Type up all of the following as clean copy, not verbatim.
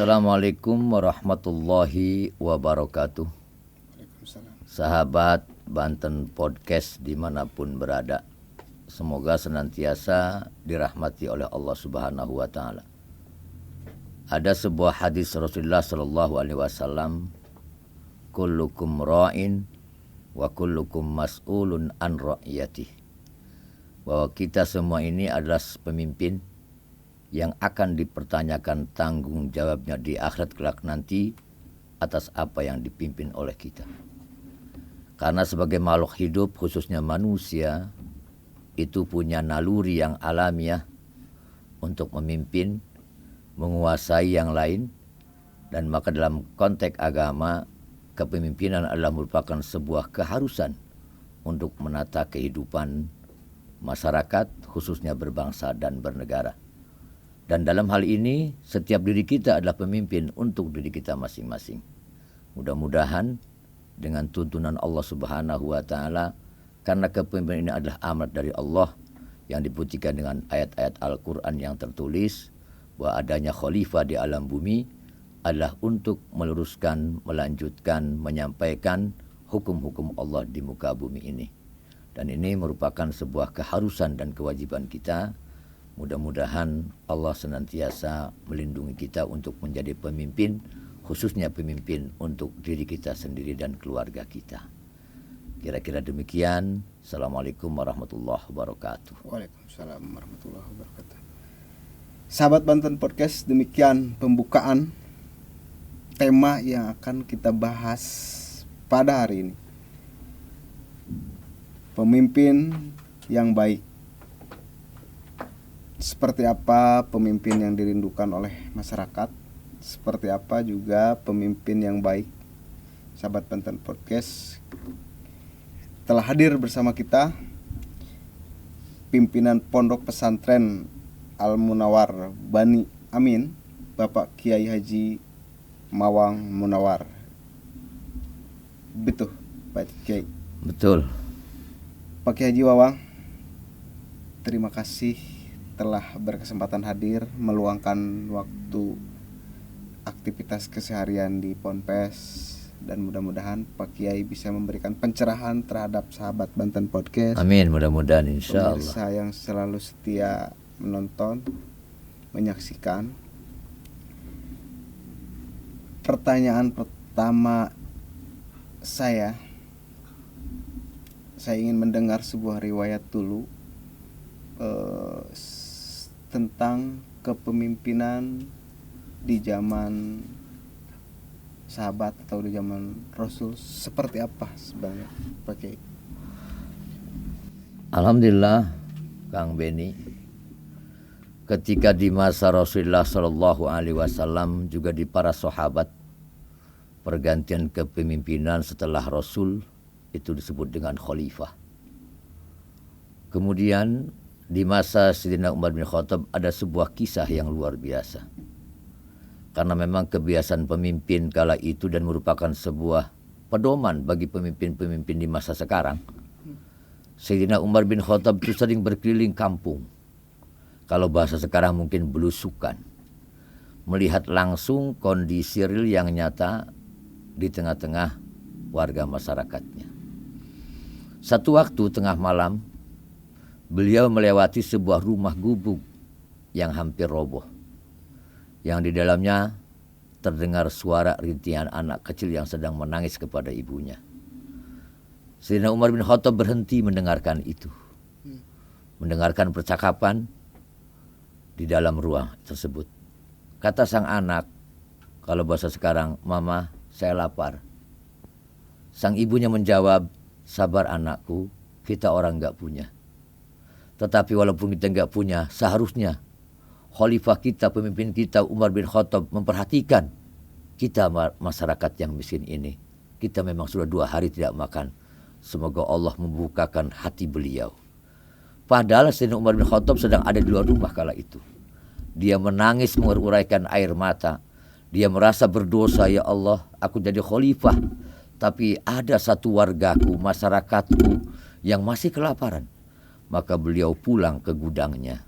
Assalamualaikum warahmatullahi wabarakatuh. Sahabat Banten Podcast dimanapun berada, semoga senantiasa dirahmati oleh Allah Subhanahu wa Ta'ala. Ada sebuah hadis Rasulullah Sallallahu Alaihi Wasallam, kullukum ra'in wa kullukum mas'ulun an ra'iyatih, bahwa kita semua ini adalah pemimpin yang akan dipertanyakan tanggung jawabnya di akhirat kelak nanti atas apa yang dipimpin oleh kita. Karena sebagai makhluk hidup, khususnya manusia, itu punya naluri yang alamiah untuk memimpin, menguasai yang lain, dan maka dalam konteks agama, kepemimpinan adalah merupakan sebuah keharusan untuk menata kehidupan masyarakat, khususnya berbangsa dan bernegara. Dan dalam hal ini, setiap diri kita adalah pemimpin untuk diri kita masing-masing. Mudah-mudahan dengan tuntunan Allah Subhanahu wa Ta'ala, karena kepemimpinan ini adalah amanat dari Allah yang dibuktikan dengan ayat-ayat Al-Quran yang tertulis, bahwa adanya khalifah di alam bumi adalah untuk meluruskan, melanjutkan, menyampaikan hukum-hukum Allah di muka bumi ini. Dan ini merupakan sebuah keharusan dan kewajiban kita. Mudah-mudahan Allah senantiasa melindungi kita untuk menjadi pemimpin, khususnya pemimpin untuk diri kita sendiri dan keluarga kita. Kira-kira demikian. Assalamualaikum warahmatullahi wabarakatuh. Waalaikumsalam warahmatullahi wabarakatuh. Sahabat Banten Podcast, demikian pembukaan tema yang akan kita bahas pada hari ini. Pemimpin yang baik. Seperti apa pemimpin yang dirindukan oleh masyarakat? Seperti apa juga pemimpin yang baik? Sahabat Banten Podcast, telah hadir bersama kita pimpinan Pondok Pesantren Al-Munawar Bani Amin, Bapak Kiai Haji Mawang Munawar. Betul, Pak Kiai? Betul. Pak Kiai Haji Mawang, terima kasih telah berkesempatan hadir, meluangkan waktu aktivitas keseharian di Ponpes, dan mudah-mudahan Pak Kiai bisa memberikan pencerahan terhadap sahabat Banten Podcast. Amin, mudah-mudahan insya Allah. Pemirsa yang selalu setia menonton, menyaksikan. Pertanyaan pertama saya ingin mendengar sebuah riwayat dulu tentang kepemimpinan di zaman sahabat atau di zaman Rasul, seperti apa sebenarnya Pak Kiai? Alhamdulillah Kang Beni, ketika di masa Rasulullah Sallallahu Alaihi Wasallam juga di para sahabat, pergantian kepemimpinan setelah Rasul itu disebut dengan khalifah. Kemudian di masa Sayyidina Umar bin Khattab ada sebuah kisah yang luar biasa. Karena memang kebiasaan pemimpin kala itu dan merupakan sebuah pedoman bagi pemimpin-pemimpin di masa sekarang. Sayyidina Umar bin Khattab itu sering berkeliling kampung. Kalau bahasa sekarang mungkin belusukan. Melihat langsung kondisi real yang nyata di tengah-tengah warga masyarakatnya. Satu waktu tengah malam, beliau melewati sebuah rumah gubuk yang hampir roboh, yang di dalamnya terdengar suara rintihan anak kecil yang sedang menangis kepada ibunya. Sayyidina Umar bin Khattab berhenti mendengarkan itu, mendengarkan percakapan di dalam ruang tersebut. Kata sang anak, kalau bahasa sekarang, "Mama, saya lapar." Sang ibunya menjawab, "Sabar anakku, kita orang gak punya. Tetapi walaupun kita nggak punya, seharusnya khalifah kita, pemimpin kita Umar bin Khattab memperhatikan kita masyarakat yang miskin ini. Kita memang sudah 2 hari tidak makan. Semoga Allah membukakan hati beliau." Padahal Sayyidina Umar bin Khattab sedang ada di luar rumah kala itu. Dia menangis menguraikan air mata. Dia merasa berdosa, "Ya Allah, aku jadi khalifah, tapi ada satu wargaku, masyarakatku yang masih kelaparan." Maka beliau pulang ke gudangnya.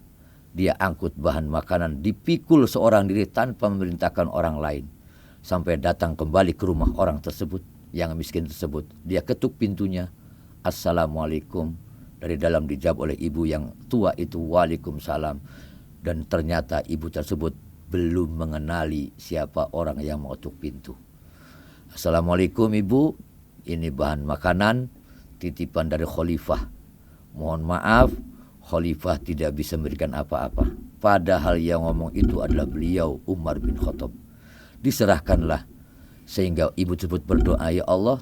dia angkut bahan makanan, dipikul seorang diri tanpa memerintahkan orang lain, sampai datang kembali ke rumah orang tersebut yang miskin tersebut. Dia ketuk pintunya, assalamualaikum. Dari dalam dijawab oleh ibu yang tua itu, waalaikumsalam. Dan ternyata ibu tersebut belum mengenali siapa orang yang mengetuk pintu. Assalamualaikum ibu, ini bahan makanan titipan dari khalifah. Mohon maaf, khalifah tidak bisa memberikan apa-apa. Padahal yang ngomong itu adalah beliau Umar bin Khattab. Diserahkanlah, sehingga ibu tersebut berdoa, ya Allah,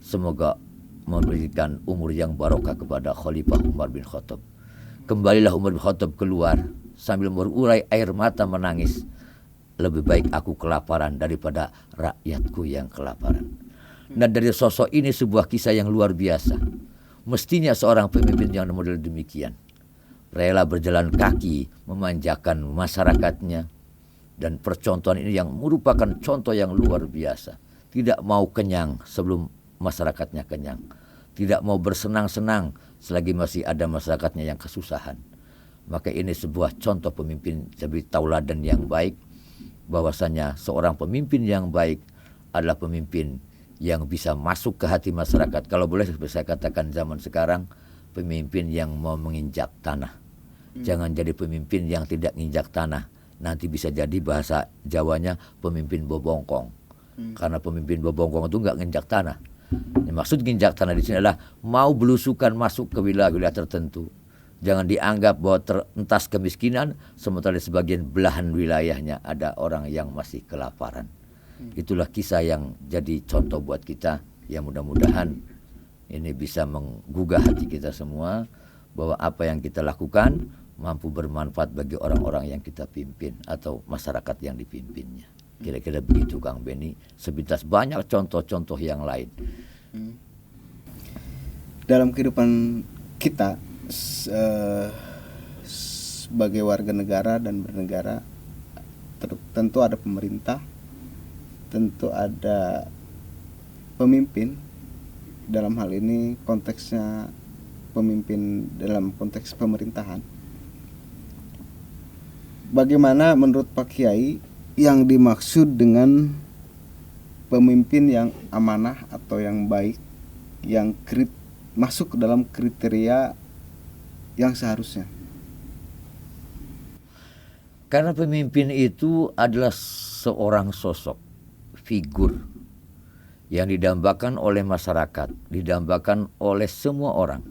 semoga memberikan umur yang barokah kepada Khalifah Umar bin Khattab. Kembalilah Umar bin Khattab keluar sambil berurai air mata menangis. Lebih baik aku kelaparan daripada rakyatku yang kelaparan. Dan dari sosok ini sebuah kisah yang luar biasa. Mestinya seorang pemimpin yang model demikian, rela berjalan kaki memanjakan masyarakatnya. Dan percontohan ini yang merupakan contoh yang luar biasa. Tidak mau kenyang sebelum masyarakatnya kenyang. Tidak mau bersenang-senang selagi masih ada masyarakatnya yang kesusahan. Maka ini sebuah contoh pemimpin, sebagai tauladan yang baik, bahwasanya seorang pemimpin yang baik adalah pemimpin yang bisa masuk ke hati masyarakat. Kalau boleh saya katakan zaman sekarang, pemimpin yang mau menginjak tanah. Jangan jadi pemimpin yang tidak menginjak tanah. Nanti bisa jadi bahasa Jawanya pemimpin bobongkong. Karena pemimpin bobongkong itu nggak nginjak tanah. Yang maksud nginjak tanah di sini adalah mau belusukan masuk ke wilayah-wilayah tertentu. Jangan dianggap bahwa terentas kemiskinan, sementara di sebagian belahan wilayahnya ada orang yang masih kelaparan. Itulah kisah yang jadi contoh buat kita, yang mudah-mudahan ini bisa menggugah hati kita semua, bahwa apa yang kita lakukan mampu bermanfaat bagi orang-orang yang kita pimpin atau masyarakat yang dipimpinnya. Kira-kira begitu Kang Beni. Sepintas banyak contoh-contoh yang lain. Dalam kehidupan kita sebagai warga negara dan bernegara, tentu ada pemerintah, tentu ada pemimpin. Dalam hal ini konteksnya pemimpin dalam konteks pemerintahan. Bagaimana menurut Pak Kiai yang dimaksud dengan pemimpin yang amanah atau yang baik, yang masuk ke dalam kriteria yang seharusnya? Karena pemimpin itu adalah seorang sosok, figur yang didambakan oleh masyarakat, didambakan oleh semua orang.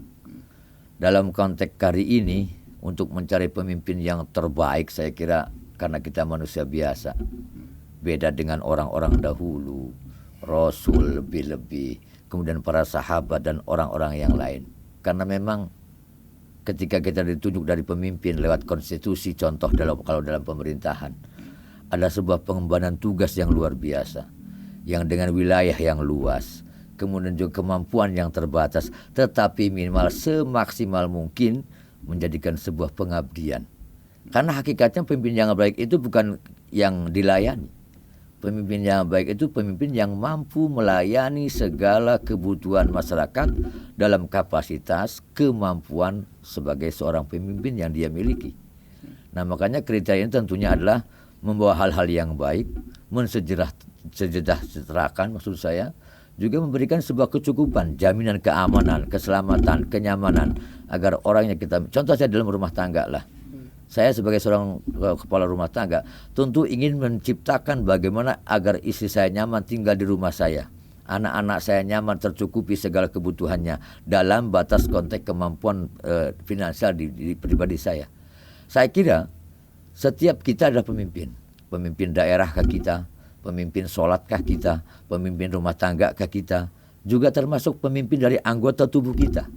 Dalam konteks kali ini, untuk mencari pemimpin yang terbaik, saya kira karena kita manusia biasa, beda dengan orang-orang dahulu, Rasul lebih-lebih, kemudian para sahabat dan orang-orang yang lain. Karena memang ketika kita ditunjuk dari pemimpin lewat konstitusi, contoh kalau dalam pemerintahan, ada sebuah pengembangan tugas yang luar biasa, yang dengan wilayah yang luas, kemudian juga kemampuan yang terbatas, tetapi minimal semaksimal mungkin menjadikan sebuah pengabdian. Karena hakikatnya pemimpin yang baik itu bukan yang dilayani. Pemimpin yang baik itu pemimpin yang mampu melayani segala kebutuhan masyarakat dalam kapasitas kemampuan sebagai seorang pemimpin yang dia miliki. Nah, makanya kriteria ini tentunya adalah membawa hal-hal yang baik, mensejahterakan maksud saya, juga memberikan sebuah kecukupan, jaminan keamanan, keselamatan, kenyamanan, agar orangnya kita, contoh saya dalam rumah tangga lah. Saya sebagai seorang kepala rumah tangga tentu ingin menciptakan bagaimana agar istri saya nyaman tinggal di rumah saya, anak-anak saya nyaman tercukupi segala kebutuhannya dalam batas konteks kemampuan finansial di pribadi saya. Saya kira setiap kita adalah pemimpin daerahkah kita, pemimpin sholatkah kita, pemimpin rumah tanggakah kita, juga termasuk pemimpin dari anggota tubuh kita,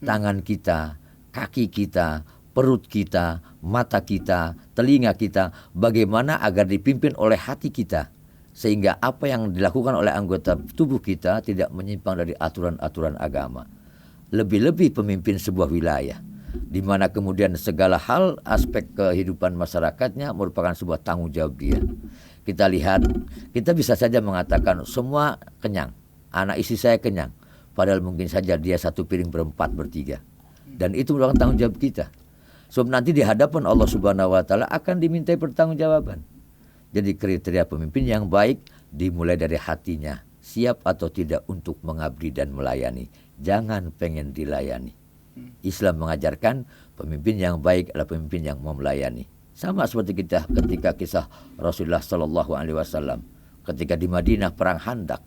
tangan kita, kaki kita, perut kita, mata kita, telinga kita, bagaimana agar dipimpin oleh hati kita, sehingga apa yang dilakukan oleh anggota tubuh kita tidak menyimpang dari aturan-aturan agama. Lebih-lebih pemimpin sebuah wilayah, di mana kemudian segala hal aspek kehidupan masyarakatnya merupakan sebuah tanggung jawab dia. Kita lihat, kita bisa saja mengatakan semua kenyang, anak istri saya kenyang, padahal mungkin saja dia satu piring berempat, bertiga. Dan itu merupakan tanggung jawab kita. Sebab nanti di hadapan Allah Subhanahu wa taala akan dimintai pertanggungjawaban. Jadi kriteria pemimpin yang baik dimulai dari hatinya, siap atau tidak untuk mengabdi dan melayani. Jangan pengen dilayani. Islam mengajarkan pemimpin yang baik adalah pemimpin yang mau melayani. Sama seperti kita ketika kisah Rasulullah Sallallahu Alaihi Wasallam ketika di Madinah perang Khandaq.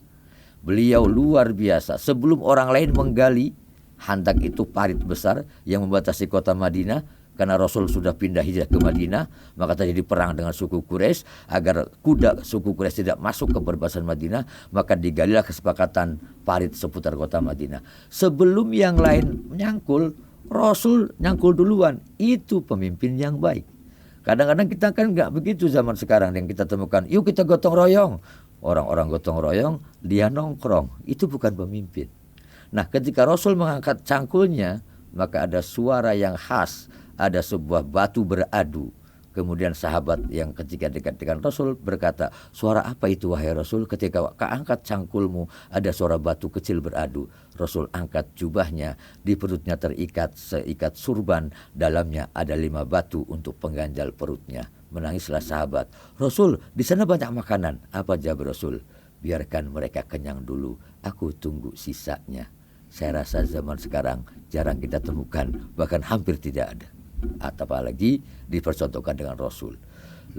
Beliau luar biasa. Sebelum orang lain menggali, Khandaq itu parit besar yang membatasi kota Madinah. Karena Rasul sudah pindah hijrah ke Madinah, maka terjadi perang dengan suku Quraisy. Agar kuda suku Quraisy tidak masuk ke perbatasan Madinah, maka digalilah kesepakatan parit seputar kota Madinah. Sebelum yang lain menyangkul, Rasul nyangkul duluan. Itu pemimpin yang baik. Kadang-kadang kita kan nggak begitu zaman sekarang yang kita temukan. Yuk kita gotong royong. Orang-orang gotong royong, dia nongkrong. Itu bukan pemimpin. Nah, ketika Rasul mengangkat cangkulnya, maka ada suara yang khas. Ada sebuah batu beradu. Kemudian sahabat yang ketika dekat dengan Rasul berkata, suara apa itu wahai Rasul? Ketika keangkat cangkulmu ada suara batu kecil beradu. Rasul angkat jubahnya, di perutnya terikat seikat surban, dalamnya ada 5 batu untuk pengganjal perutnya. Menangislah sahabat. Rasul, di sana banyak makanan. Apa jawab Rasul? Biarkan mereka kenyang dulu, aku tunggu sisanya. Saya rasa zaman sekarang jarang kita temukan, bahkan hampir tidak ada. Apalagi dipercontohkan dengan Rasul.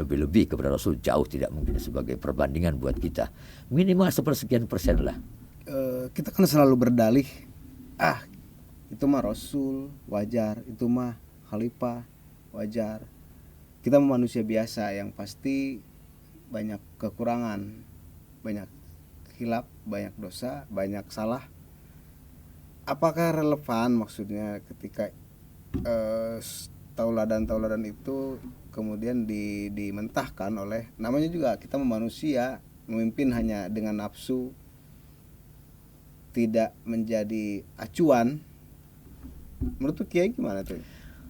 Lebih-lebih kepada Rasul jauh tidak mungkin sebagai perbandingan buat kita. Minimal sepersekian persen lah. Kita kan selalu berdalih, itu mah Rasul wajar, itu mah khalifah wajar. Kita manusia biasa yang pasti banyak kekurangan, banyak khilaf, banyak dosa, banyak salah. Apakah relevan maksudnya ketika tauladan-tauladan itu kemudian dimentahkan oleh, namanya juga kita manusia, memimpin hanya dengan nafsu, tidak menjadi acuan. Menurut Kiai gimana tuh?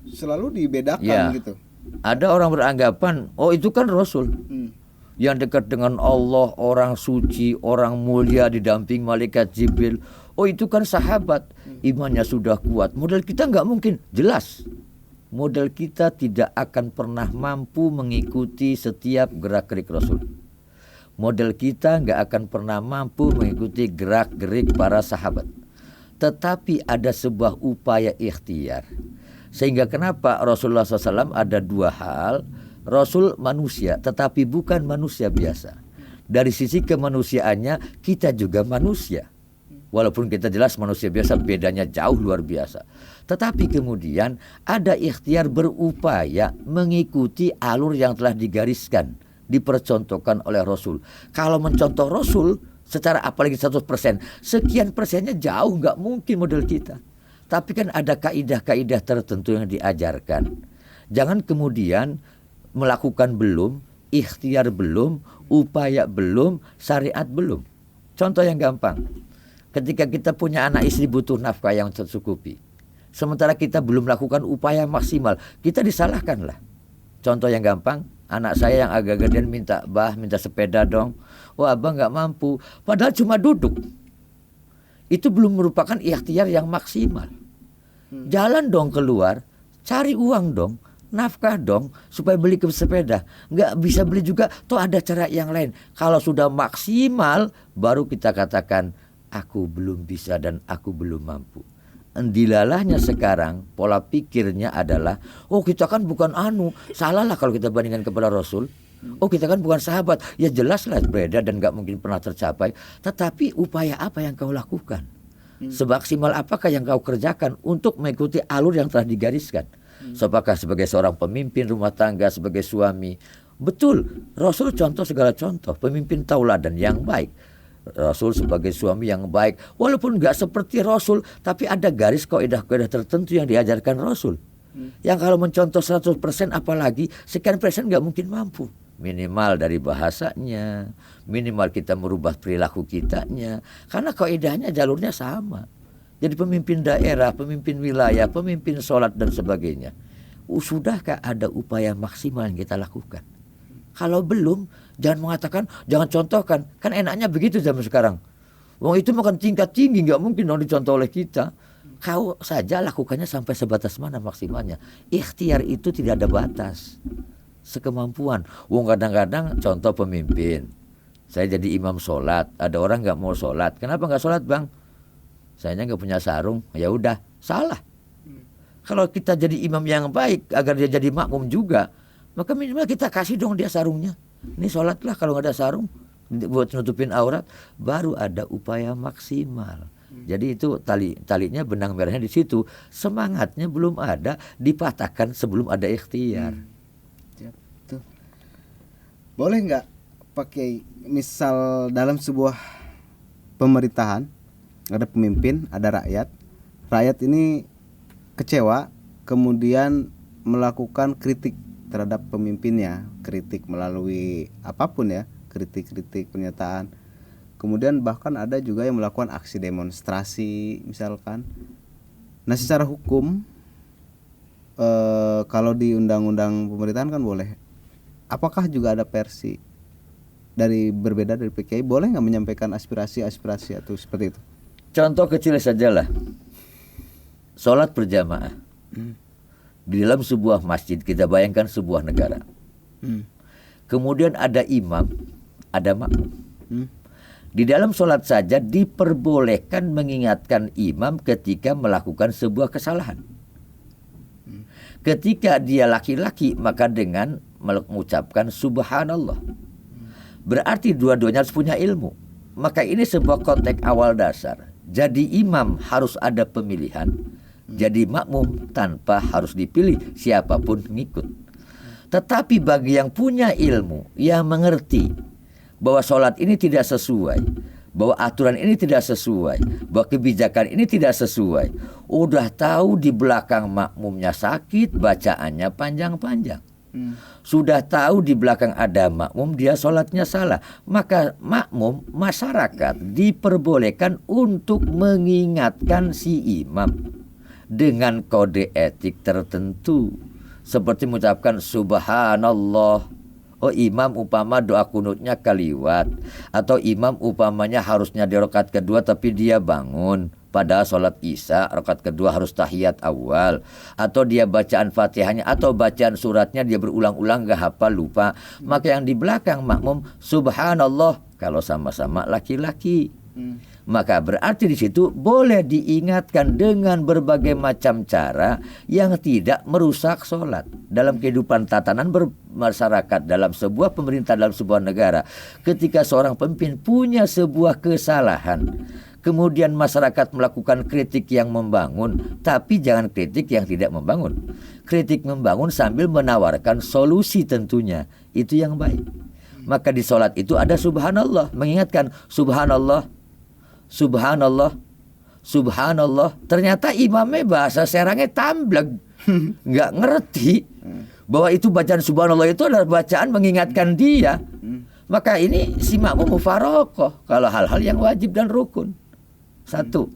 Selalu dibedakan gitu. Ada orang beranggapan, oh itu kan Rasul yang dekat dengan Allah, orang suci, orang mulia, didamping malaikat Jibril. Oh itu kan sahabat, imannya sudah kuat. Model kita nggak mungkin, jelas. Model kita tidak akan pernah mampu mengikuti setiap gerak-gerik Rasul. Model kita nggak akan pernah mampu mengikuti gerak-gerik para sahabat. Tetapi ada sebuah upaya ikhtiar. Sehingga kenapa Rasulullah SAW ada 2 hal. Rasul manusia, tetapi bukan manusia biasa. Dari sisi kemanusiaannya, kita juga manusia. Walaupun kita jelas manusia biasa, bedanya jauh luar biasa. Tetapi kemudian ada ikhtiar berupaya mengikuti alur yang telah digariskan, dipercontohkan oleh Rasul. Kalau mencontoh Rasul secara apalagi 100%, sekian persennya jauh nggak mungkin model kita. Tapi kan ada kaidah-kaidah tertentu yang diajarkan. Jangan kemudian melakukan belum, ikhtiar belum, upaya belum, syariat belum. Contoh yang gampang. Ketika kita punya anak istri butuh nafkah yang tercukupi, sementara kita belum melakukan upaya maksimal, kita disalahkan lah. Contoh yang gampang, anak saya yang agak gedean minta sepeda dong. Oh abang gak mampu, padahal cuma duduk. Itu belum merupakan ikhtiar yang maksimal. Jalan dong keluar, cari uang dong, nafkah dong, supaya beli ke sepeda. Gak bisa beli juga, toh ada cara yang lain. Kalau sudah maksimal, baru kita katakan, aku belum bisa dan aku belum mampu. Dilalahnya sekarang pola pikirnya adalah, oh kita kan bukan salah lah kalau kita bandingkan kepada Rasul. Oh kita kan bukan sahabat, ya jelaslah beda dan gak mungkin pernah tercapai. Tetapi upaya apa yang kau lakukan? Semaksimal apakah yang kau kerjakan untuk mengikuti alur yang telah digariskan? Apakah sebagai seorang pemimpin rumah tangga, sebagai suami? Betul, Rasul contoh segala contoh, pemimpin tauladan yang baik. Rasul sebagai suami yang baik, walaupun gak seperti Rasul, tapi ada garis kaidah-kaidah tertentu yang diajarkan Rasul. Yang kalau mencontoh 100% apalagi sekian persen gak mungkin mampu. Minimal dari bahasanya, minimal kita merubah perilaku kitanya, karena kaidahnya jalurnya sama. Jadi pemimpin daerah, pemimpin wilayah, pemimpin sholat dan sebagainya. Sudahkah ada upaya maksimal yang kita lakukan? Kalau belum, jangan mengatakan, jangan contohkan. Kan enaknya begitu zaman sekarang. Wong itu makan tingkat tinggi, nggak mungkin dong dicontoh oleh kita. Kau saja lakukannya sampai sebatas mana maksimalnya. Ikhtiar itu tidak ada batas, sekemampuan. Kadang-kadang contoh pemimpin, saya jadi imam sholat, ada orang nggak mau sholat. Kenapa nggak sholat, bang? Sayanya nggak punya sarung. Ya udah, salah. Kalau kita jadi imam yang baik agar dia jadi makmum juga, maka minimal kita kasih dong dia sarungnya. Ini sholatlah, kalau nggak ada sarung buat nutupin aurat, baru ada upaya maksimal. Jadi itu talinya, benang merahnya di situ. Semangatnya belum ada, dipatahkan sebelum ada ikhtiar. Tuh. Boleh nggak pakai misal dalam sebuah pemerintahan ada pemimpin, ada rakyat. Rakyat ini kecewa, kemudian melakukan kritik terhadap pemimpinnya, kritik melalui apapun ya, kritik pernyataan. Kemudian bahkan ada juga yang melakukan aksi demonstrasi misalkan. Nah, secara hukum kalau di undang-undang pemerintahan kan boleh. Apakah juga ada versi berbeda dari PKI, boleh nggak menyampaikan aspirasi atau seperti itu? Contoh kecil sajalah, sholat berjamaah di dalam sebuah masjid. Kita bayangkan sebuah negara. Kemudian ada imam, ada makmum. Di dalam sholat saja diperbolehkan mengingatkan imam ketika melakukan sebuah kesalahan. Ketika dia laki-laki, maka dengan mengucapkan subhanallah. Berarti dua-duanya harus punya ilmu. Maka ini sebuah konteks awal dasar. Jadi imam harus ada pemilihan, jadi makmum tanpa harus dipilih, siapapun ngikut. Tetapi bagi yang punya ilmu, yang mengerti bahwa sholat ini tidak sesuai, bahwa aturan ini tidak sesuai, bahwa kebijakan ini tidak sesuai, udah tahu di belakang makmumnya sakit, bacaannya panjang-panjang. Sudah tahu di belakang ada makmum, dia sholatnya salah, maka makmum, masyarakat diperbolehkan untuk mengingatkan si imam dengan kode etik tertentu, seperti mengucapkan subhanallah. Oh, imam upama doa kunutnya kaliwat, atau imam upamanya harusnya di rakaat kedua tapi dia bangun, padahal sholat isya rakaat kedua harus tahiyat awal, atau dia bacaan fatihahnya atau bacaan suratnya dia berulang-ulang gak hafal, lupa, maka yang di belakang makmum subhanallah kalau sama-sama laki-laki. Maka berarti di situ boleh diingatkan dengan berbagai macam cara yang tidak merusak sholat. Dalam kehidupan tatanan bermasyarakat, dalam sebuah pemerintah, dalam sebuah negara, ketika seorang pemimpin punya sebuah kesalahan, kemudian masyarakat melakukan kritik yang membangun, tapi jangan kritik yang tidak membangun. Kritik membangun sambil menawarkan solusi, tentunya itu yang baik. Maka di sholat itu ada subhanallah, mengingatkan subhanallah, subhanallah, subhanallah. Ternyata imamnya bahasa Serangnya tambleg, nggak ngerti bahwa itu bacaan subhanallah itu adalah bacaan mengingatkan dia. Maka ini si makmum mufarokoh kalau hal-hal yang wajib dan rukun. Satu.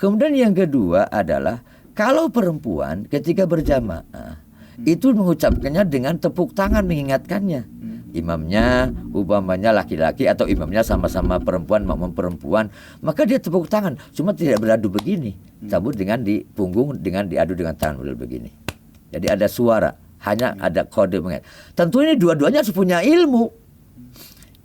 Kemudian yang kedua adalah kalau perempuan ketika berjamaah itu mengucapkannya dengan tepuk tangan, mengingatkannya. Imamnya umpamanya laki-laki atau imamnya sama-sama perempuan, makmum perempuan, maka dia tepuk tangan, cuma tidak beradu begini, cabut dengan di punggung, dengan diadu dengan tangan begini. Jadi ada suara, hanya ada kode mengingat. Tentu ini dua-duanya harus punya ilmu.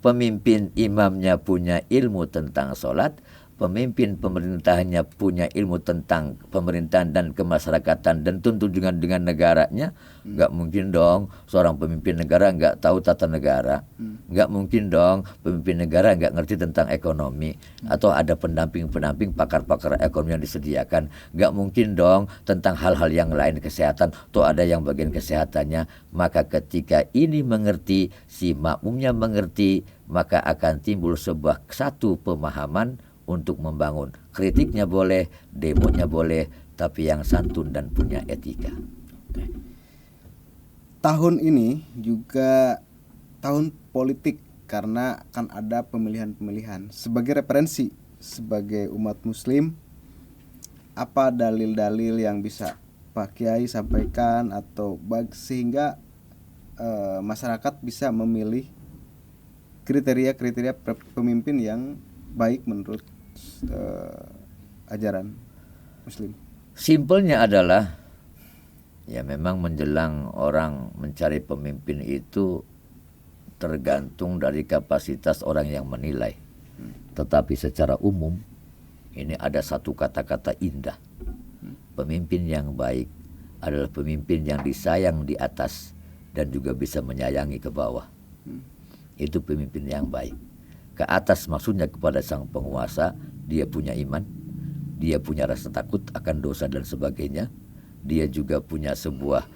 Pemimpin imamnya punya ilmu tentang sholat, pemimpin pemerintahannya punya ilmu tentang pemerintahan dan kemasyarakatan dan tentu dengan negaranya. Nggak mungkin dong seorang pemimpin negara nggak tahu tata negara. Nggak mungkin dong pemimpin negara nggak ngerti tentang ekonomi, atau ada pendamping-pendamping pakar-pakar ekonomi yang disediakan. Nggak mungkin dong tentang hal-hal yang lain, kesehatan, tuh ada yang bagian kesehatannya. Maka ketika ini mengerti, si makmumnya mengerti, maka akan timbul sebuah satu pemahaman untuk membangun. Kritiknya boleh, demonya boleh, tapi yang santun dan punya etika. Tahun ini juga tahun politik karena akan ada pemilihan-pemilihan. Sebagai referensi, sebagai umat muslim, apa dalil-dalil yang bisa Pak Kiai sampaikan atau sehingga masyarakat bisa memilih kriteria-kriteria pemimpin yang baik menurut ajaran muslim? Simpelnya adalah ya memang menjelang orang mencari pemimpin itu tergantung dari kapasitas orang yang menilai. Tetapi secara umum ini ada satu kata-kata indah. Pemimpin yang baik adalah pemimpin yang disayang di atas dan juga bisa menyayangi ke bawah. Itu pemimpin yang baik. Ke atas maksudnya kepada sang penguasa, dia punya iman, dia punya rasa takut akan dosa dan sebagainya. Dia juga punya sebuah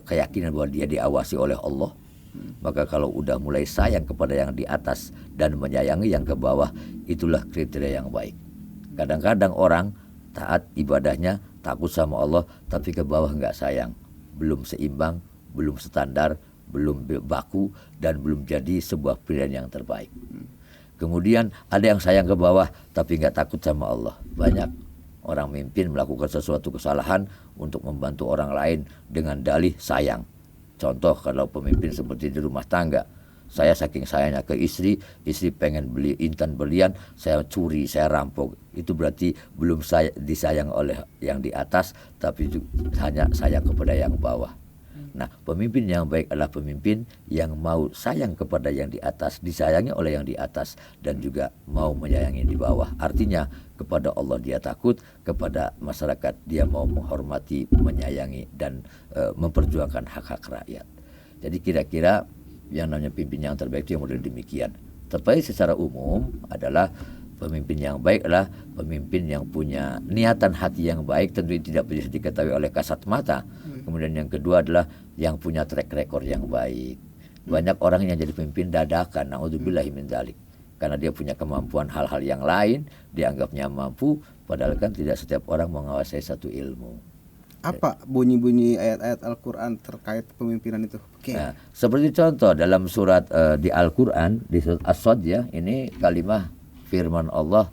keyakinan bahwa dia diawasi oleh Allah. Maka kalau udah mulai sayang kepada yang di atas dan menyayangi yang ke bawah, itulah kriteria yang baik. Kadang-kadang orang taat ibadahnya, takut sama Allah, tapi ke bawah nggak sayang. Belum seimbang, belum standar, belum baku, dan belum jadi sebuah pilihan yang terbaik. Kemudian ada yang sayang ke bawah, tapi nggak takut sama Allah. Banyak orang mimpin melakukan sesuatu kesalahan untuk membantu orang lain dengan dalih sayang. Contoh kalau pemimpin seperti di rumah tangga, saya saking sayangnya ke istri pengen beli intan berlian, saya curi, saya rampok. Itu berarti belum disayang oleh yang di atas, tapi hanya sayang kepada yang bawah. Nah, pemimpin yang baik adalah pemimpin yang mau sayang kepada yang di atas, disayangi oleh yang di atas, dan juga mau menyayangi di bawah. Artinya kepada Allah dia takut, kepada masyarakat dia mau menghormati, menyayangi, dan memperjuangkan hak-hak rakyat. Jadi kira-kira yang namanya pimpin yang terbaik itu yang model demikian. Terbaik secara umum adalah pemimpin yang baik adalah pemimpin yang punya niatan hati yang baik, tentu tidak bisa diketahui oleh kasat mata. Kemudian yang kedua adalah yang punya track record yang baik. Banyak orang yang jadi pemimpin dadakan, naudzubillahi min dzalik. Karena dia punya kemampuan hal-hal yang lain, dianggapnya mampu, padahal kan tidak setiap orang menguasai satu ilmu. Apa bunyi-bunyi ayat-ayat Al-Quran terkait kepemimpinan itu? Nah, seperti contoh dalam surat di Al-Quran, di surat As-Sad ya, ini kalimah firman Allah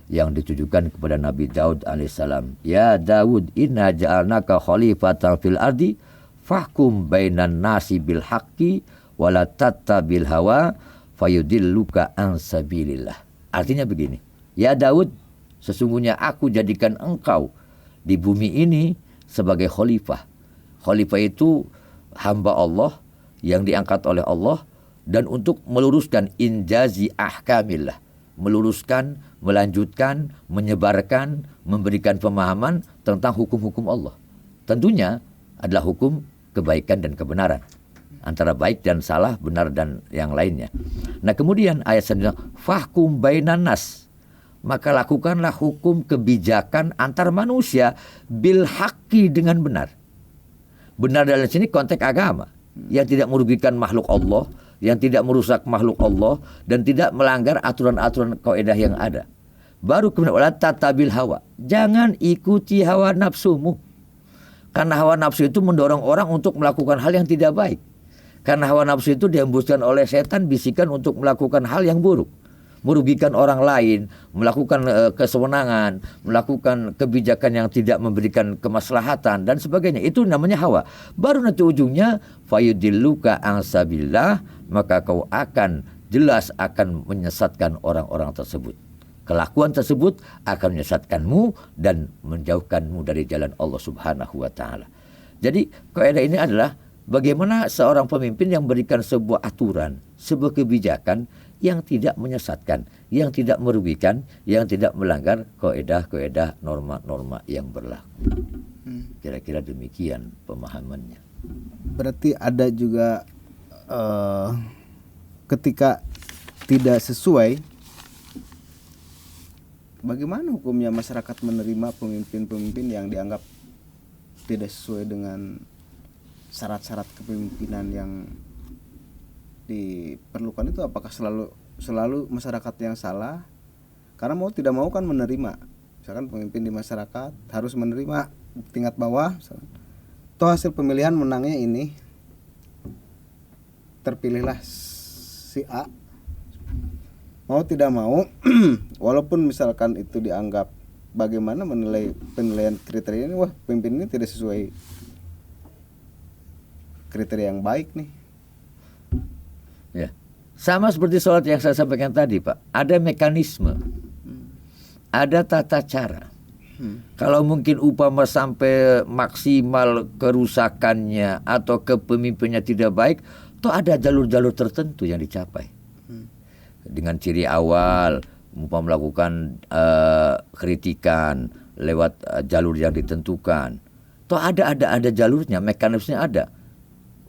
yang ditujukan kepada Nabi Daud alaihissalam. Ya Daud, inna ja'alnaka khalifatan fil ardi fahkum bainan nasi bil haqqi wala tattabil hawa fayudilluka an sabilillah. Artinya begini, ya Daud, sesungguhnya aku jadikan engkau di bumi ini sebagai khalifah. Khalifah itu hamba Allah yang diangkat oleh Allah dan untuk meluruskan injazi ahkamillah, meluruskan, melanjutkan, menyebarkan, memberikan pemahaman tentang hukum-hukum Allah. Tentunya adalah hukum kebaikan dan kebenaran, antara baik dan salah, benar dan yang lainnya. Nah kemudian ayat selanjutnya, fahkum bainan nas, maka lakukanlah hukum kebijakan antar manusia bil haqqi dengan benar. Benar dalam sini konteks agama, yang tidak merugikan makhluk Allah, yang tidak merusak makhluk Allah, dan tidak melanggar aturan-aturan kaidah yang ada. Baru kemudian wala tatabil hawa, jangan ikuti hawa nafsumu. Karena hawa nafsu itu mendorong orang untuk melakukan hal yang tidak baik. Karena hawa nafsu itu dihembuskan oleh setan, bisikan untuk melakukan hal yang buruk, merugikan orang lain, melakukan kesewenangan, melakukan kebijakan yang tidak memberikan kemaslahatan dan sebagainya. Itu namanya hawa. Baru nanti ujungnya fayudilluka an sabilillah, maka kau akan jelas akan menyesatkan orang-orang tersebut. Kelakuan tersebut akan menyesatkanmu dan menjauhkanmu dari jalan Allah Subhanahu wa taala. Jadi kaidah ini adalah bagaimana seorang pemimpin yang memberikan sebuah aturan, sebuah kebijakan yang tidak menyesatkan, yang tidak merugikan, yang tidak melanggar kaidah-kaidah norma-norma yang berlaku. Kira-kira demikian pemahamannya. Berarti ada juga ketika tidak sesuai, bagaimana hukumnya masyarakat menerima pemimpin-pemimpin yang dianggap tidak sesuai dengan syarat-syarat kepemimpinan yang diperlukan itu? Apakah selalu masyarakat yang salah? Karena mau tidak mau kan menerima. Misalkan pemimpin di masyarakat harus menerima tingkat bawah. Toh hasil pemilihan menangnya ini, terpilihlah si A. Mau tidak mau, walaupun misalkan itu dianggap, bagaimana menilai penilaian kriteria ini? Wah, pemimpin ini tidak sesuai kriteria yang baik nih. Ya, sama seperti sholat yang saya sampaikan tadi, Pak. Ada mekanisme, ada tata cara. Kalau mungkin upama sampai maksimal kerusakannya atau kepemimpinannya tidak baik, toh ada jalur-jalur tertentu yang dicapai. Dengan ciri awal, umpama melakukan kritikan lewat jalur yang ditentukan. Toh ada jalurnya, mekanismenya ada,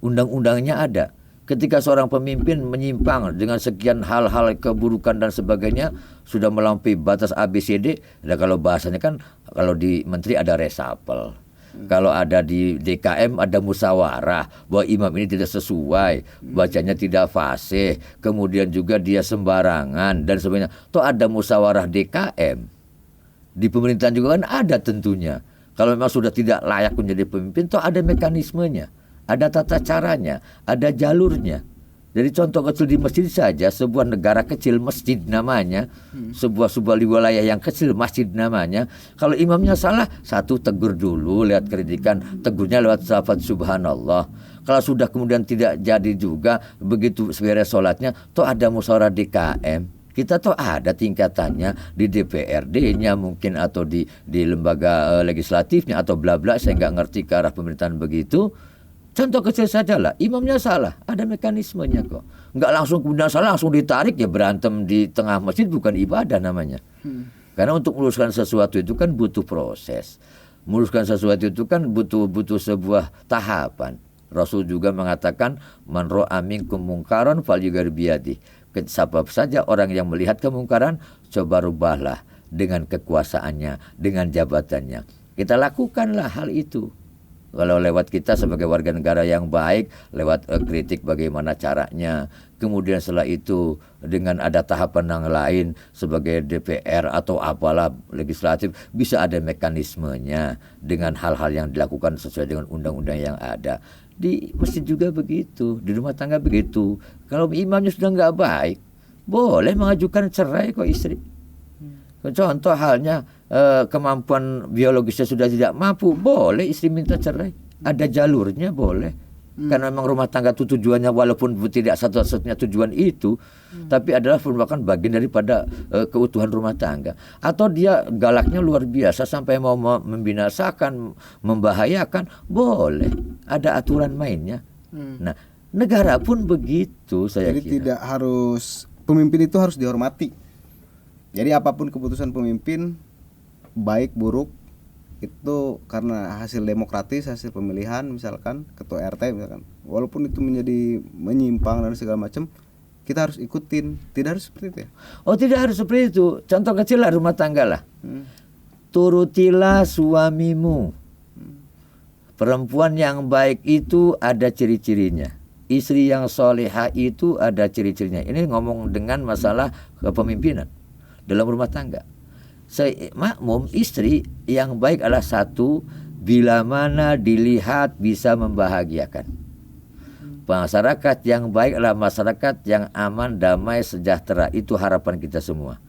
undang-undangnya ada. Ketika seorang pemimpin menyimpang dengan sekian hal-hal keburukan dan sebagainya, sudah melampaui batas ABCD. Dan kalau bahasanya kan, kalau di menteri ada resapel, kalau ada di DKM ada musyawarah bahwa imam ini tidak sesuai, bacanya tidak fasih, kemudian juga dia sembarangan dan sebagainya. Toh ada musyawarah DKM. Di pemerintahan juga kan ada tentunya. Kalau memang sudah tidak layak menjadi pemimpin, toh ada mekanismenya. Ada tata caranya, ada jalurnya. Jadi contoh kecil di masjid saja, sebuah negara kecil masjid namanya, sebuah wilayah yang kecil masjid namanya. Kalau imamnya salah, satu tegur dulu, lihat kritikan, tegurnya lewat salawat subhanallah. Kalau sudah kemudian tidak jadi juga, begitu beres sholatnya, toh ada musyawarah DKM. Kita tuh ada tingkatannya di DPRD-nya mungkin atau di lembaga legislatifnya atau bla bla, saya nggak ngerti ke arah pemerintahan begitu. Contoh kecil saja lah, imamnya salah, ada mekanismenya kok. Nggak langsung kemudian salah langsung ditarik, ya berantem di tengah masjid, bukan ibadah namanya. Karena untuk meluruskan sesuatu itu kan butuh proses. Meluruskan sesuatu itu kan butuh sebuah tahapan. Rasul juga mengatakan, man ra'a minkum mungkaran falyughayyir biyadihi. Siapa saja orang yang melihat kemungkaran, coba rubahlah dengan kekuasaannya, dengan jabatannya. Kita lakukanlah hal itu. Kalau lewat kita sebagai warga negara yang baik, lewat kritik bagaimana caranya. Kemudian setelah itu dengan ada tahapan yang lain sebagai DPR atau apalah legislatif, bisa ada mekanismenya dengan hal-hal yang dilakukan sesuai dengan undang-undang yang ada. Di masjid juga begitu, di rumah tangga begitu. Kalau imamnya sudah nggak baik, boleh mengajukan cerai kok istri. Contoh halnya kemampuan biologisnya sudah tidak mampu, boleh istri minta cerai. Ada jalurnya, boleh. Karena memang rumah tangga itu tujuannya, walaupun tidak satu-satunya tujuan itu, tapi adalah merupakan bagian daripada keutuhan rumah tangga. Atau dia galaknya luar biasa sampai mau membinasakan, membahayakan, boleh. Ada aturan mainnya. Nah, negara pun begitu, saya kira. Jadi tidak harus, pemimpin itu harus dihormati. Jadi apapun keputusan pemimpin, baik buruk, itu karena hasil demokratis, hasil pemilihan, misalkan ketua RT misalkan, walaupun itu menjadi menyimpang dan segala macam, kita harus ikutin. Tidak harus seperti itu ya? Oh, tidak harus seperti itu. Contoh kecil lah, rumah tangga lah. Turutilah suamimu. Perempuan yang baik itu ada ciri-cirinya. Istri yang solehah itu ada ciri-cirinya. Ini ngomong dengan masalah kepemimpinan dalam rumah tangga. Makmum istri yang baik adalah satu, bila mana dilihat bisa membahagiakan. Masyarakat yang baik adalah masyarakat yang aman, damai, sejahtera. Itu harapan kita semua.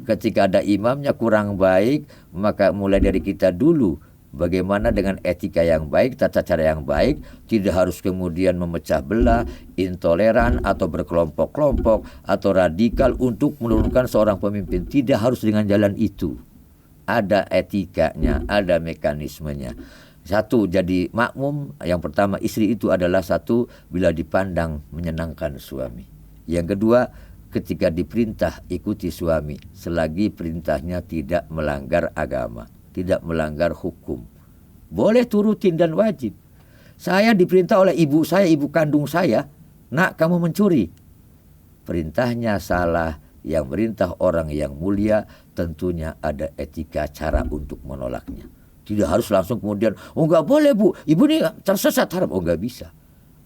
Ketika ada imamnya kurang baik, maka mulai dari kita dulu. Bagaimana dengan etika yang baik, tata cara yang baik, tidak harus kemudian memecah belah, intoleran atau berkelompok-kelompok atau radikal untuk menurunkan seorang pemimpin. Tidak harus dengan jalan itu. Ada etikanya, ada mekanismenya. Satu, jadi makmum, yang pertama istri itu adalah satu, bila dipandang menyenangkan suami. Yang kedua, ketika diperintah ikuti suami selagi perintahnya tidak melanggar agama, tidak melanggar hukum. Boleh turutin dan wajib. Saya diperintah oleh ibu saya, ibu kandung saya, nak kamu mencuri. Perintahnya salah, yang merintah orang yang mulia tentunya ada etika cara untuk menolaknya. Tidak harus langsung kemudian, oh enggak boleh bu, ibu ini tersesat haram, oh enggak bisa.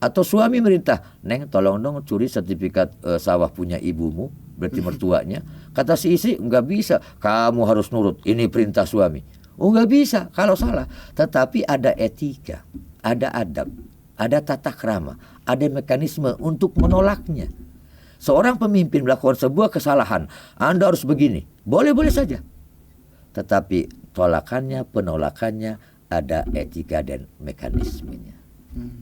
Atau suami merintah, neng tolong dong curi sertifikat sawah punya ibumu, berarti mertuanya. Kata si istri, enggak bisa, kamu harus nurut, ini perintah suami. Oh enggak bisa kalau salah. Tetapi ada etika, ada adab, ada tata krama, ada mekanisme untuk menolaknya. Seorang pemimpin melakukan sebuah kesalahan, Anda harus begini, boleh-boleh saja. Tetapi tolakannya, penolakannya ada etika dan mekanismenya.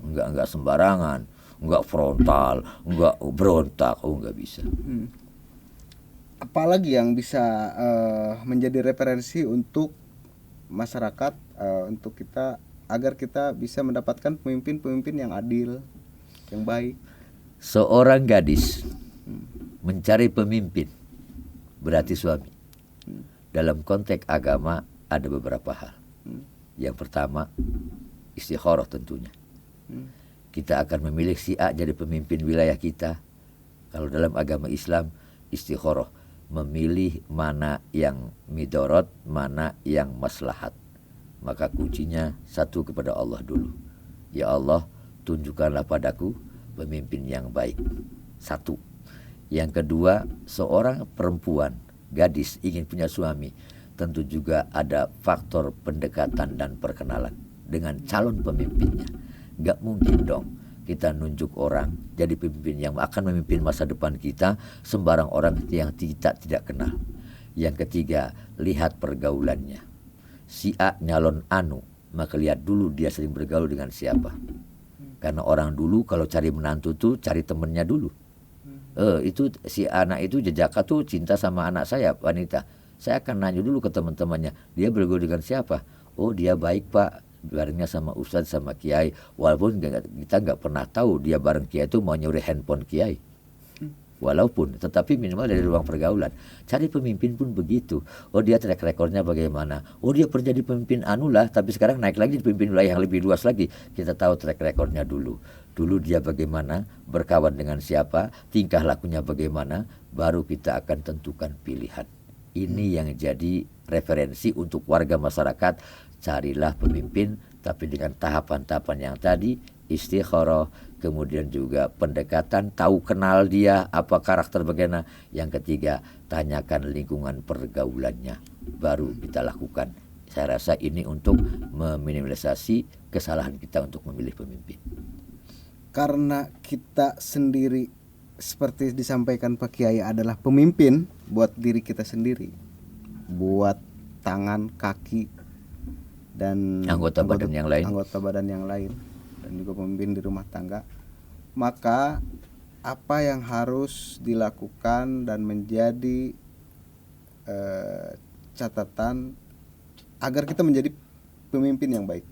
Enggak sembarangan, enggak frontal, enggak berontak, oh enggak bisa. Apalagi yang bisa menjadi referensi untuk masyarakat untuk kita agar kita bisa mendapatkan pemimpin-pemimpin yang adil, yang baik. Seorang gadis mencari pemimpin berarti suami. Dalam konteks agama ada beberapa hal. Yang pertama, istikharah tentunya. Kita akan memilih si A jadi pemimpin wilayah kita. Kalau dalam agama Islam, istikharah, memilih mana yang midorot, mana yang maslahat. Maka kuncinya satu kepada Allah dulu. Ya Allah, tunjukkanlah padaku pemimpin yang baik. Satu. Yang kedua, seorang perempuan, gadis ingin punya suami, tentu juga ada faktor pendekatan dan perkenalan dengan calon pemimpinnya. Gak mungkin dong kita nunjuk orang jadi pemimpin yang akan memimpin masa depan kita sembarang orang yang kita tidak kenal. Yang ketiga, lihat pergaulannya. Si A nyalon anu, maka lihat dulu dia sering bergaul dengan siapa. Karena orang dulu kalau cari menantu tuh cari temennya dulu. Itu si anak itu jejaka tuh cinta sama anak saya wanita. Saya akan nanya dulu ke teman-temannya, dia bergaul dengan siapa? Oh, dia baik pak, barengnya sama ustadz sama kiai. Walaupun kita nggak pernah tahu dia bareng kiai itu mau nyuri handphone kiai. Walaupun, tetapi minimal dari ruang pergaulan. Cari pemimpin pun begitu. Oh, dia track recordnya bagaimana? Oh, dia pernah jadi pemimpin anu lah, tapi sekarang naik lagi di pemimpin wilayah yang lebih luas lagi. Kita tahu track recordnya dulu. Dulu dia bagaimana, berkawan dengan siapa, tingkah lakunya bagaimana, baru kita akan tentukan pilihan. Ini yang jadi referensi untuk warga masyarakat. Carilah pemimpin, tapi dengan tahapan-tahapan yang tadi, istikharah, kemudian juga pendekatan, tahu kenal dia, apa karakter bagaimana. Yang ketiga, tanyakan lingkungan pergaulannya, baru kita lakukan. Saya rasa ini untuk meminimalisasi kesalahan kita untuk memilih pemimpin. Karena kita sendiri seperti disampaikan Pak Kiai adalah pemimpin buat diri kita sendiri, buat tangan, kaki, dan anggota badan yang lain, dan juga pemimpin di rumah tangga. Maka apa yang harus dilakukan dan menjadi catatan agar kita menjadi pemimpin yang baik?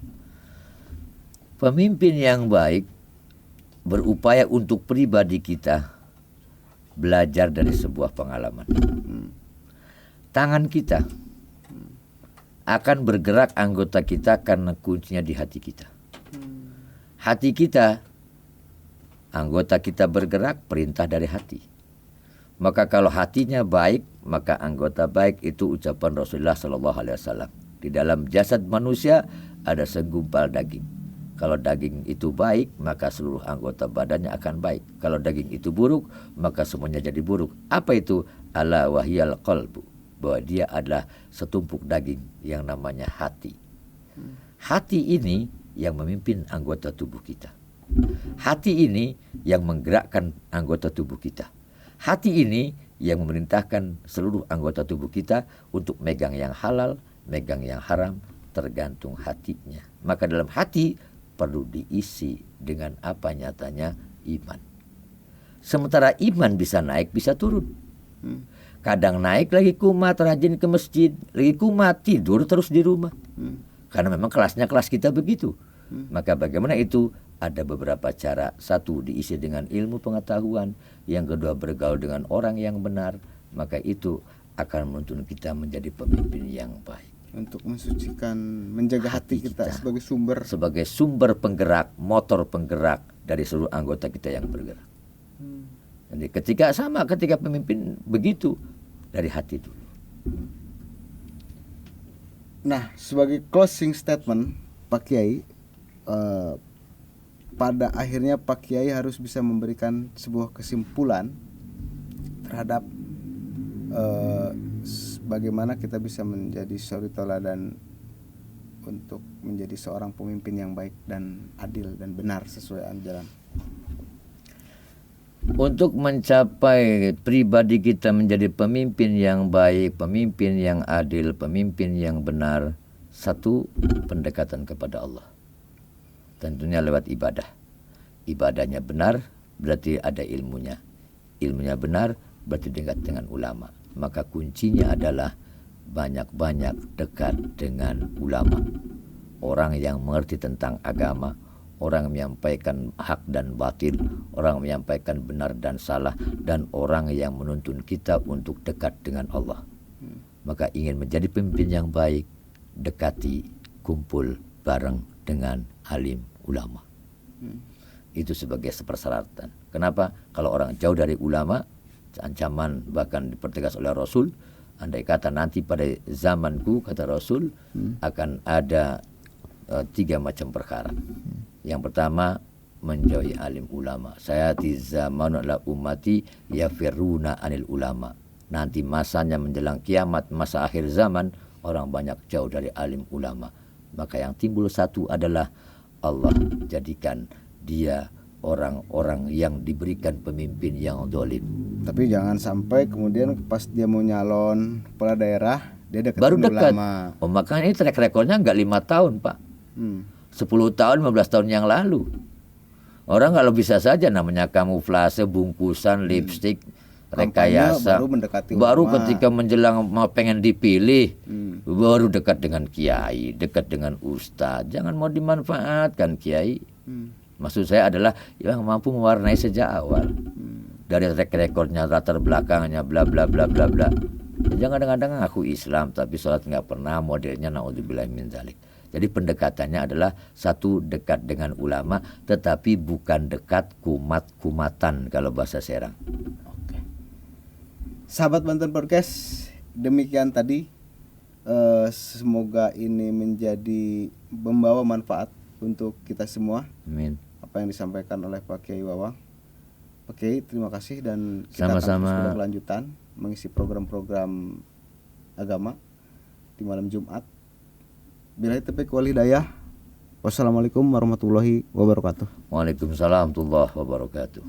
Pemimpin yang baik berupaya untuk pribadi kita belajar dari sebuah pengalaman. Tangan kita akan bergerak anggota kita karena kuncinya di hati kita. Hati kita, anggota kita bergerak perintah dari hati. Maka kalau hatinya baik, maka anggota baik. Itu ucapan Rasulullah SAW. Di dalam jasad manusia ada segumpal daging. Kalau daging itu baik, maka seluruh anggota badannya akan baik. Kalau daging itu buruk, maka semuanya jadi buruk. Apa itu? Ala wahyal qalbu. Bahwa dia adalah setumpuk daging yang namanya hati. Hati ini yang memimpin anggota tubuh kita. Hati ini yang menggerakkan anggota tubuh kita. Hati ini yang memerintahkan seluruh anggota tubuh kita untuk megang yang halal, megang yang haram, tergantung hatinya. Maka dalam hati perlu diisi dengan apa nyatanya iman. Sementara iman bisa naik, bisa turun. Kadang naik lagi kumat, rajin ke masjid, lagi kumat, tidur terus di rumah. Karena memang kelasnya kelas kita begitu. Maka bagaimana itu? Ada beberapa cara. Satu, diisi dengan ilmu pengetahuan. Yang kedua, bergaul dengan orang yang benar. Maka itu akan menuntun kita menjadi pemimpin yang baik. Untuk mensucikan, menjaga hati kita sebagai sumber penggerak, motor penggerak dari seluruh anggota kita yang bergerak. Jadi ketika pemimpin begitu, dari hati dulu. Nah, sebagai closing statement Pak Kiai, pada akhirnya Pak Kiai harus bisa memberikan sebuah kesimpulan terhadap bagaimana kita bisa menjadi suri teladan untuk menjadi seorang pemimpin yang baik dan adil dan benar sesuai ajaran. Untuk mencapai pribadi kita menjadi pemimpin yang baik, pemimpin yang adil, pemimpin yang benar, satu, pendekatan kepada Allah. Tentunya lewat ibadah. Ibadahnya benar, berarti ada ilmunya. Ilmunya benar, berarti dekat dengan ulama. Maka kuncinya adalah banyak-banyak dekat dengan ulama, orang yang mengerti tentang agama, orang menyampaikan hak dan batil, orang menyampaikan benar dan salah, dan orang yang menuntun kita untuk dekat dengan Allah. Maka ingin menjadi pemimpin yang baik, dekati, kumpul bareng dengan alim ulama. Itu sebagai persyaratan. Kenapa? Kalau orang jauh dari ulama, ancaman bahkan dipertegas oleh Rasul, andai kata nanti pada zamanku, kata Rasul, akan ada 3 macam perkara. Yang pertama, menjauhi alim ulama. Saya di zaman adalah ummati yafiruna anil ulama. Nanti masanya menjelang kiamat, masa akhir zaman, orang banyak jauh dari alim ulama. Maka yang timbul satu adalah Allah jadikan dia orang-orang yang diberikan pemimpin yang zalim. Tapi jangan sampai kemudian pas dia mau nyalon kepala daerah dia dekat Baru dekat. ulama. Makanya ini track recordnya nggak 5 tahun, Pak. 10 tahun, 15 tahun yang lalu. Orang kalau bisa saja namanya kamuflase, bungkusan, lipstik, rekayasa. Baru ketika menjelang mau pengen dipilih, baru dekat dengan kiai, dekat dengan ustadz. Jangan mau dimanfaatkan kiai. Maksud saya adalah yang mampu mewarnai sejak awal. Dari track recordnya, latar belakangnya, bla bla bla bla bla. Jangan kadang-kadang ngaku Islam tapi sholat nggak pernah, modelnya naudzubillah min dzalik. Jadi pendekatannya adalah satu, dekat dengan ulama, tetapi bukan dekat kumat-kumatan kalau bahasa Serang. Oke. Sahabat Banten Podcast, demikian tadi. Semoga ini menjadi membawa manfaat untuk kita semua. Amin. Apa yang disampaikan oleh Pak Kiai Wawang. Pak Kiai, terima kasih dan kita Sama-sama. akan terus berkelanjutan mengisi program-program agama di malam Jumat. Billahi taufiq wal hidayah. Wassalamualaikum warahmatullahi wabarakatuh. Waalaikumsalam warahmatullahi wabarakatuh.